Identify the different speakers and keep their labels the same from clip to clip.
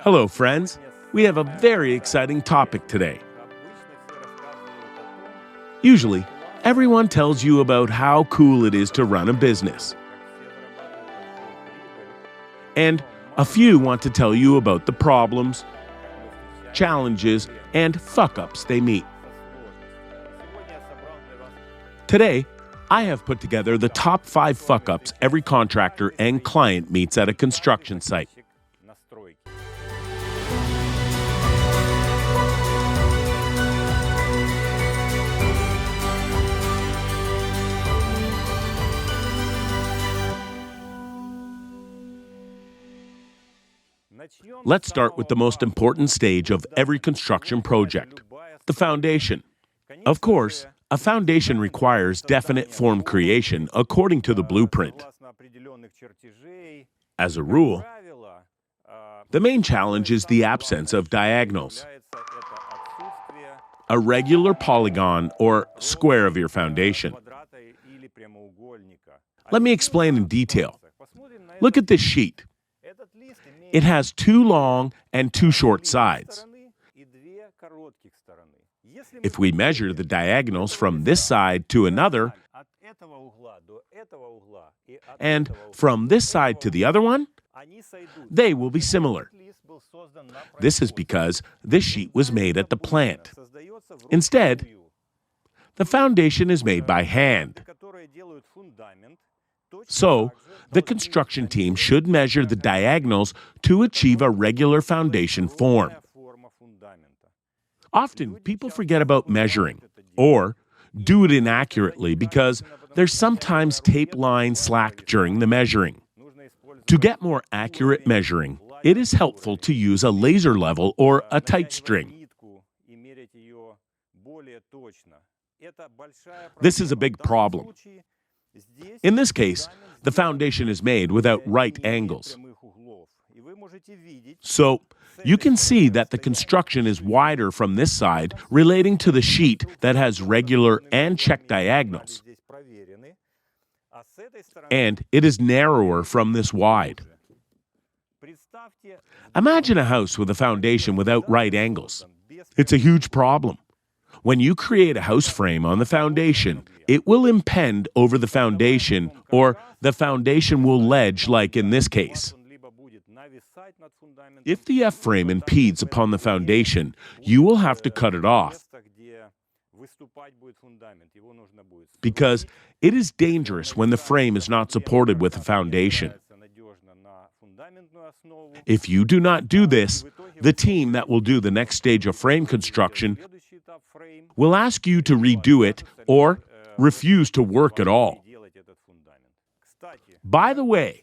Speaker 1: Hello, friends. We have a very exciting topic today. Usually, everyone tells you about how cool it is to run a business. And a few want to tell you about the problems, challenges, and fuck-ups they meet. Today, I have put together the top 5 fuck-ups every contractor and client meets at a construction site. Let's start with the most important stage of every construction project, the foundation. Of course, a foundation requires definite form creation according to the blueprint. As a rule, the main challenge is the absence of diagonals. A regular polygon or square of your foundation. Let me explain in detail. Look at this sheet. It has 2 long and 2 short sides. If we measure the diagonals from this side to another, and from this side to the other one, they will be similar. This is because this sheet was made at the plant. Instead, the foundation is made by hand. So, the construction team should measure the diagonals to achieve a regular foundation form. Often, people forget about measuring, or do it inaccurately because there's sometimes tape line slack during the measuring. To get more accurate measuring, it is helpful to use a laser level or a tight string. This is a big problem. In this case, the foundation is made without right angles. So, you can see that the construction is wider from this side relating to the sheet that has regular and check diagonals. And it is narrower from this wide. Imagine a house with a foundation without right angles. It's a huge problem. When you create a house frame on the foundation, it will impede over the foundation, or the foundation will ledge, like in this case. If the F-frame impedes upon the foundation, you will have to cut it off, because it is dangerous when the frame is not supported with a foundation. If you do not do this, the team that will do the next stage of frame construction will ask you to redo it or refuse to work at all. By the way,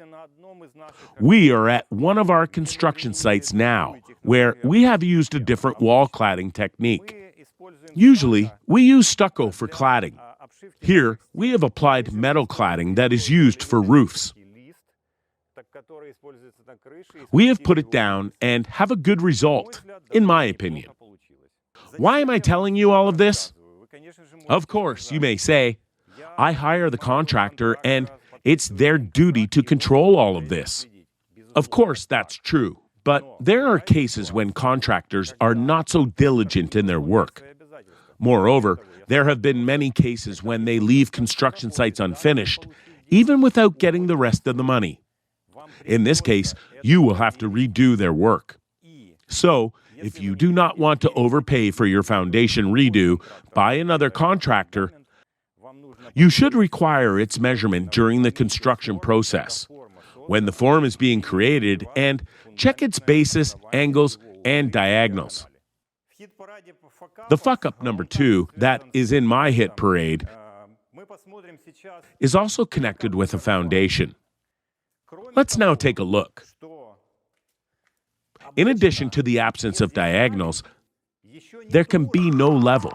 Speaker 1: we are at one of our construction sites now where we have used a different wall cladding technique. Usually, we use stucco for cladding. Here, we have applied metal cladding that is used for roofs. We have put it down and have a good result, in my opinion. Why am I telling you all of this? Of course, you may say, I hire the contractor and it's their duty to control all of this. Of course, that's true, but there are cases when contractors are not so diligent in their work. Moreover, there have been many cases when they leave construction sites unfinished, even without getting the rest of the money. In this case, you will have to redo their work. So, if you do not want to overpay for your foundation redo by another contractor, you should require its measurement during the construction process, when the form is being created, and check its basis, angles, and diagonals. The fuck-up number 2 that is in my hit parade is also connected with a foundation. Let's now take a look. In addition to the absence of diagonals, there can be no level.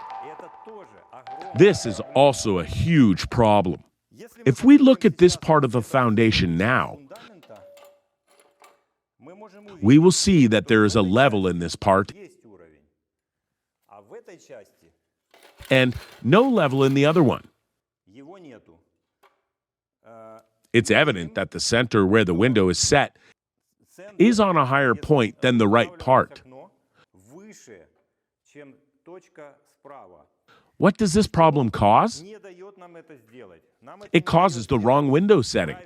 Speaker 1: This is also a huge problem. If we look at this part of the foundation now, we will see that there is a level in this part and no level in the other one. It's evident that the center where the window is set is on a higher point than the right part. What does this problem cause? It causes the wrong window setting.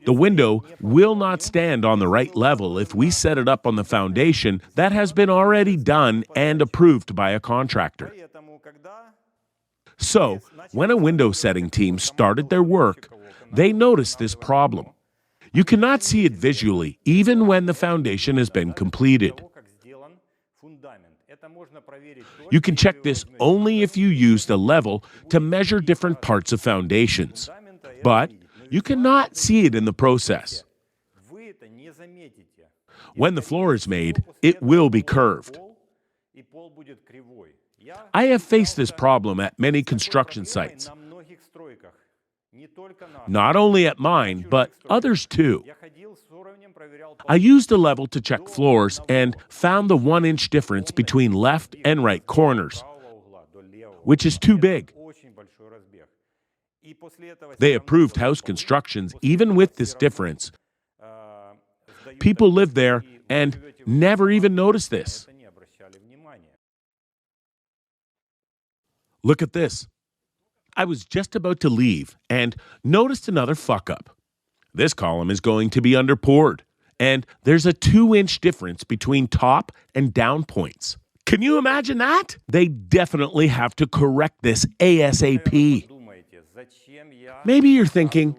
Speaker 1: The window will not stand on the right level if we set it up on the foundation that has been already done and approved by a contractor. So, when a window setting team started their work, they noticed this problem. You cannot see it visually, even when the foundation has been completed. You can check this only if you used a level to measure different parts of foundations. But you cannot see it in the process. When the floor is made, it will be curved. I have faced this problem at many construction sites. Not only at mine, but others too. I used a level to check floors and found the 1-inch difference between left and right corners, which is too big. They approved house constructions even with this difference. People live there and never even noticed this. Look at this. I was just about to leave and noticed another fuck-up. This column is going to be underpoured, and there's a 2-inch difference between top and down points. Can you imagine that? They definitely have to correct this ASAP. Maybe you're thinking,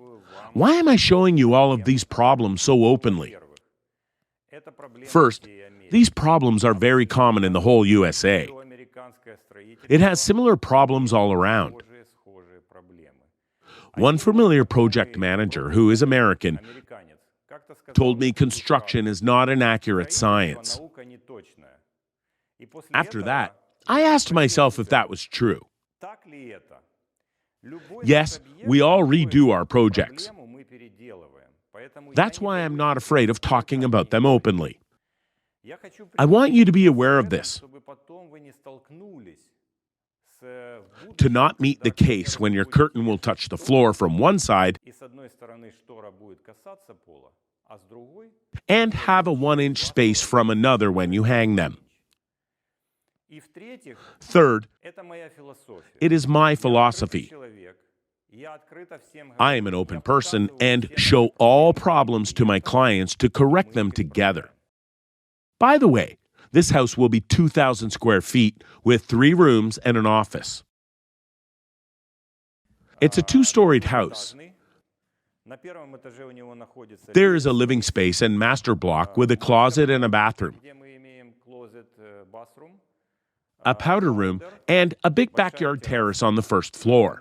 Speaker 1: why am I showing you all of these problems so openly? First, these problems are very common in the whole USA. It has similar problems all around. One familiar project manager, who is American, told me construction is not an accurate science. After that, I asked myself if that was true. Yes, we all redo our projects. That's why I'm not afraid of talking about them openly. I want you to be aware of this. To not meet the case when your curtain will touch the floor from one side and have a 1-inch space from another when you hang them. Third, it is my philosophy. I am an open person and show all problems to my clients to correct them together. By the way, this house will be 2,000 square feet with 3 rooms and an office. It's a 2-storied house. There is a living space and master block with a closet and a bathroom, a powder room, and a big backyard terrace on the first floor.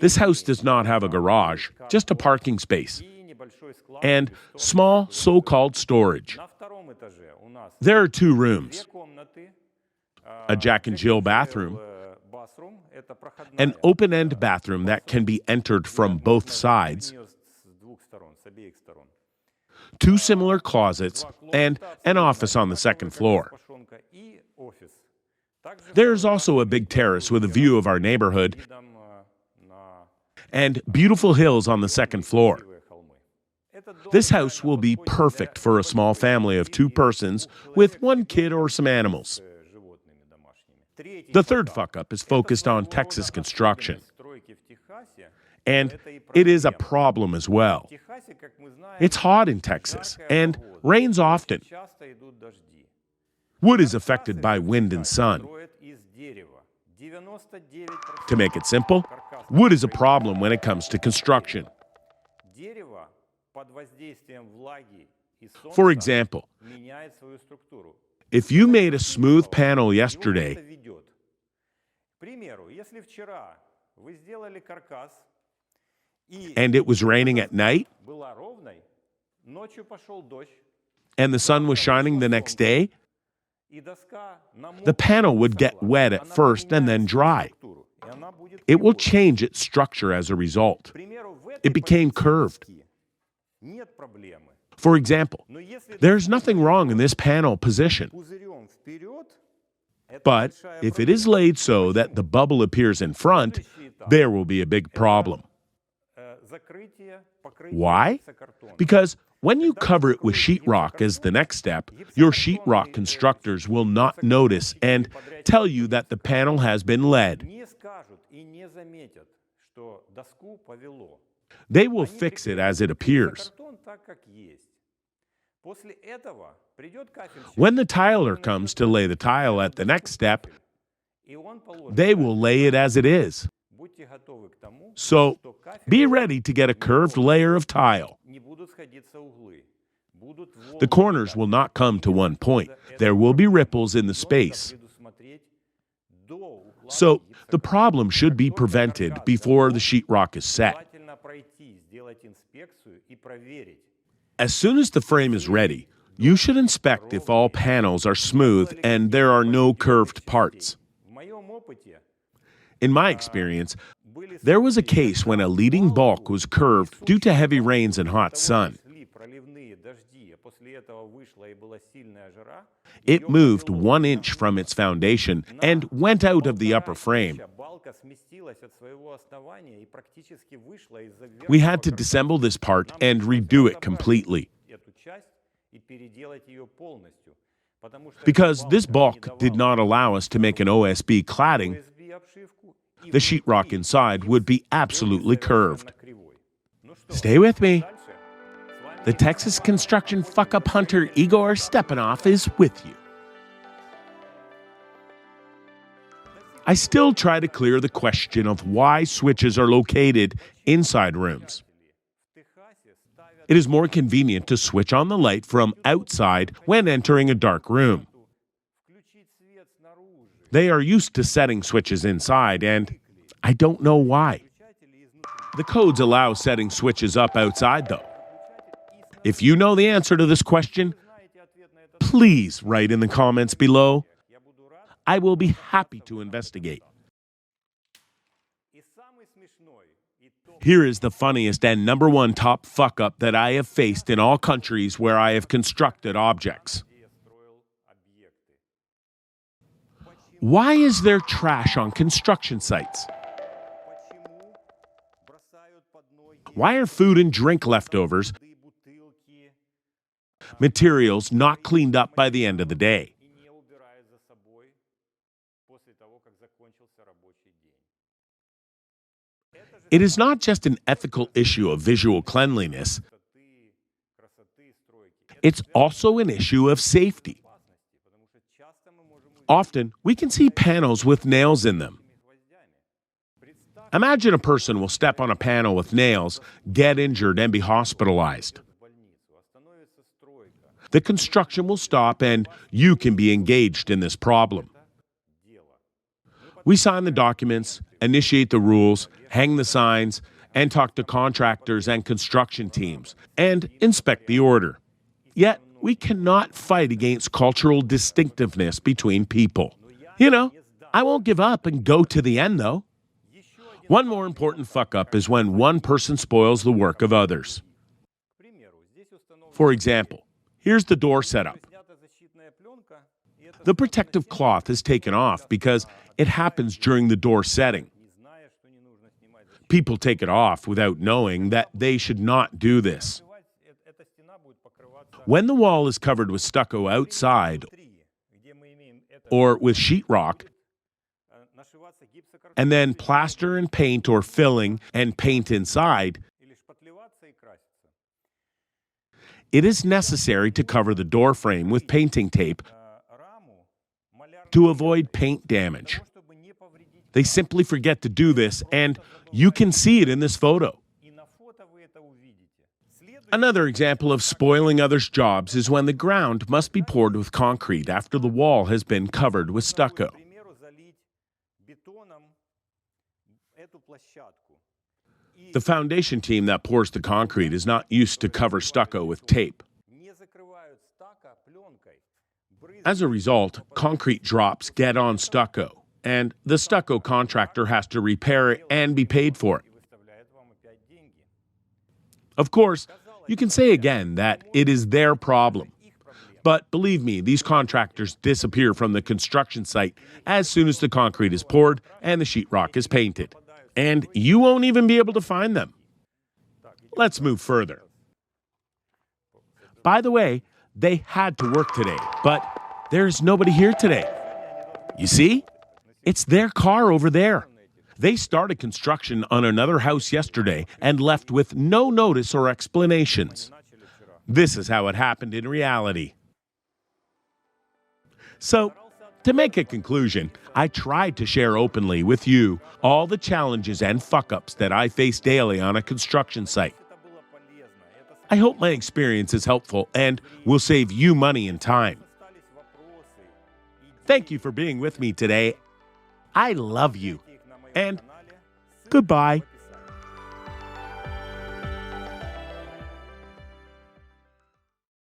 Speaker 1: This house does not have a garage, just a parking space, and small so-called storage. There are 2 rooms, a Jack and Jill bathroom, an open-end bathroom that can be entered from both sides, 2 similar closets, and an office on the second floor. There's also a big terrace with a view of our neighborhood and beautiful hills on the second floor. This house will be perfect for a small family of 2 persons with 1 kid or some animals. The third fuck-up is focused on Texas construction. And it is a problem as well. It's hot in Texas and rains often. Wood is affected by wind and sun. To make it simple, wood is a problem when it comes to construction. For example, if you made a smooth panel yesterday, and it was raining at night, and the sun was shining the next day, the panel would get wet at first and then dry. It will change its structure as a result. It became curved. For example, there's nothing wrong in this panel position. But if it is laid so that the bubble appears in front, there will be a big problem. Why? Because when you cover it with sheetrock as the next step, your sheetrock constructors will not notice and tell you that the panel has been lead. They will fix it as it appears. When the tiler comes to lay the tile at the next step, they will lay it as it is. So, be ready to get a curved layer of tile. The corners will not come to one point. There will be ripples in the space. So, the problem should be prevented before the sheetrock is set. As soon as the frame is ready, you should inspect if all panels are smooth and there are no curved parts. In my experience, there was a case when a leading bulk was curved due to heavy rains and hot sun. It moved 1 inch from its foundation and went out of the upper frame. We had to disassemble this part and redo it completely. Because this bulk did not allow us to make an OSB cladding, the sheetrock inside would be absolutely curved. Stay with me. The Texas construction fuck-up hunter Igor Stepanoff is with you. I still try to clear the question of why switches are located inside rooms. It is more convenient to switch on the light from outside when entering a dark room. They are used to setting switches inside, and I don't know why. The codes allow setting switches up outside, though. If you know the answer to this question, please write in the comments below. I will be happy to investigate. Here is the funniest and #1 top fuck-up that I have faced in all countries where I have constructed objects. Why is there trash on construction sites? Why are food and drink leftovers, materials not cleaned up by the end of the day? It is not just an ethical issue of visual cleanliness. It's also an issue of safety. Often, we can see panels with nails in them. Imagine a person will step on a panel with nails, get injured, and be hospitalized. The construction will stop, and you can be engaged in this problem. We sign the documents, initiate the rules, hang the signs, and talk to contractors and construction teams, and inspect the order. Yet, we cannot fight against cultural distinctiveness between people. I won't give up and go to the end, though. One more important fuck-up is when one person spoils the work of others. For example, here's the door setup. The protective cloth is taken off because it happens during the door setting. People take it off without knowing that they should not do this. When the wall is covered with stucco outside or with sheetrock, and then plaster and paint or filling and paint inside, it is necessary to cover the door frame with painting tape to avoid paint damage. They simply forget to do this, and you can see it in this photo. Another example of spoiling others' jobs is when the ground must be poured with concrete after the wall has been covered with stucco. The foundation team that pours the concrete is not used to cover stucco with tape. As a result, concrete drops get on stucco, and the stucco contractor has to repair it and be paid for it. Of course, you can say again that it is their problem. But believe me, these contractors disappear from the construction site as soon as the concrete is poured and the sheetrock is painted. And you won't even be able to find them. let's move further. By the way, they had to work today, but there's nobody here today. You see? It's their car over there. They started construction on another house yesterday and left with no notice or explanations. This is how it happened in reality. So, to make a conclusion, I tried to share openly with you all the challenges and fuck-ups that I face daily on a construction site. I hope my experience is helpful and will save you money and time. Thank you for being with me today. I love you. And goodbye.